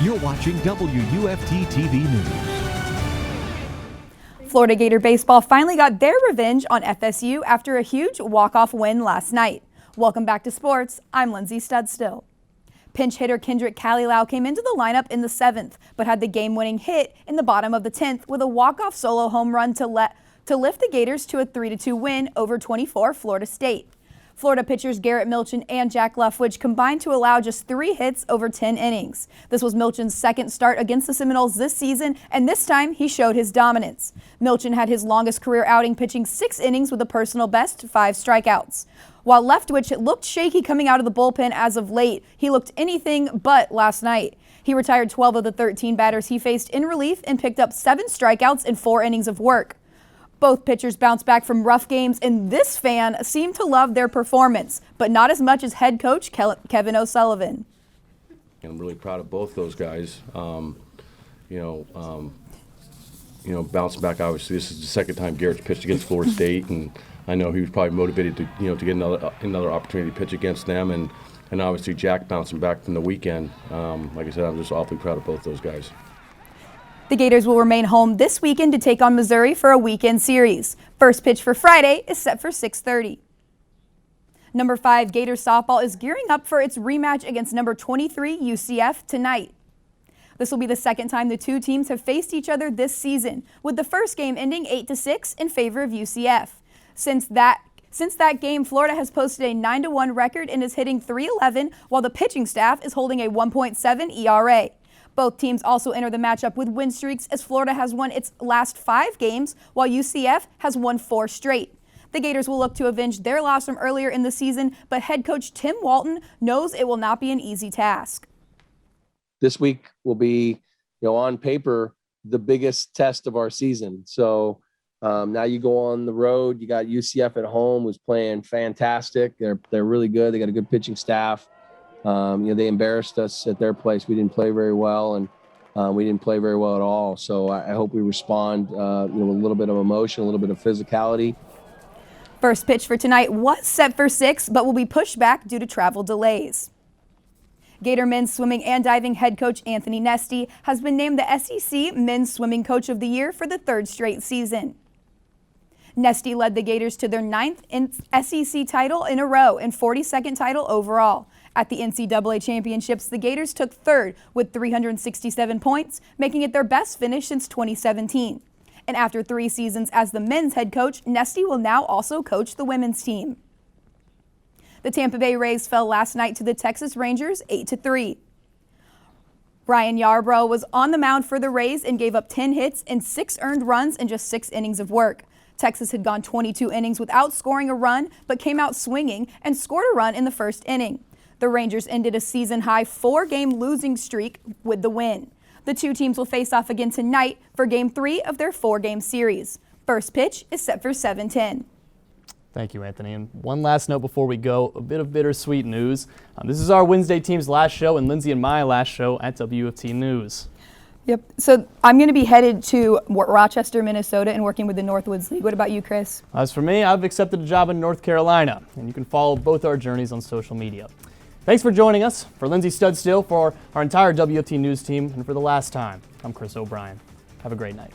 You're watching WUFT TV News. Florida Gator baseball finally got their revenge on FSU after a huge walk-off win last night. Welcome back to sports. I'm Lindsay Studstill. Pinch hitter Kendrick Kalilau came into the lineup in the 7th, but had the game-winning hit in the bottom of the 10th with a walk-off solo home run to lift the Gators to a 3-2 win over 24 Florida State. Florida pitchers Garrett Milchin and Jack Leftwich combined to allow just 3 hits over 10 innings. This was Milchin's second start against the Seminoles this season, and this time he showed his dominance. Milchin had his longest career outing, pitching 6 innings with a personal best 5 strikeouts. While Leftwich looked shaky coming out of the bullpen as of late, he looked anything but last night. He retired 12 of the 13 batters he faced in relief and picked up 7 strikeouts in 4 innings of work. Both pitchers bounced back from rough games, and this fan seemed to love their performance, but not as much as head coach Kevin O'Sullivan. I'm really proud of both those guys. Bouncing back. Obviously, this is the second time Garrett's pitched against Florida State, and I know he was probably motivated to to get another opportunity to pitch against them, and obviously Jack bouncing back from the weekend. Like I said, I'm just awfully proud of both those guys. The Gators will remain home this weekend to take on Missouri for a weekend series. First pitch for Friday is set for 6:30. Number 5 Gators softball is gearing up for its rematch against number 23 UCF tonight. This will be the second time the two teams have faced each other this season, with the first game ending 8-6 in favor of UCF. Since that game, Florida has posted a 9-1 record and is hitting .311, while the pitching staff is holding a 1.7 ERA. Both teams also enter the matchup with win streaks, as Florida has won its last 5 games, while UCF has won 4 straight. The Gators will look to avenge their loss from earlier in the season, but head coach Tim Walton knows it will not be an easy task. This week will be, on paper, the biggest test of our season. So now you go on the road. You got UCF at home, who's playing fantastic. They're really good. They got a good pitching staff. They embarrassed us at their place. We didn't play very well, and we didn't play very well at all. So I hope we respond, with a little bit of emotion, a little bit of physicality. First pitch for tonight was set for 6, but will be pushed back due to travel delays. Gator men's swimming and diving head coach Anthony Nesty has been named the SEC Men's Swimming Coach of the Year for the 3rd straight season. Nesty led the Gators to their 9th SEC title in a row and 42nd title overall. At the NCAA championships, the Gators took 3rd with 367 points, making it their best finish since 2017. And after 3 seasons as the men's head coach, Nesty will now also coach the women's team. The Tampa Bay Rays fell last night to the Texas Rangers 8-3. Ryan Yarbrough was on the mound for the Rays and gave up 10 hits and 6 earned runs in just 6 innings of work. Texas had gone 22 innings without scoring a run, but came out swinging and scored a run in the 1st inning. The Rangers ended a season-high 4-game losing streak with the win. The two teams will face off again tonight for Game 3 of their 4-game series. First pitch is set for 7:10. Thank you, Anthony. And one last note before we go, a bit of bittersweet news. This is our Wednesday team's last show, and Lindsay and my last show at WUFT News. Yep. So I'm going to be headed to Rochester, Minnesota, and working with the Northwoods League. What about you, Chris? As for me, I've accepted a job in North Carolina, and you can follow both our journeys on social media. Thanks for joining us. For Lindsay Studstill, for our entire WFT News team, and for the last time, I'm Chris O'Brien. Have a great night.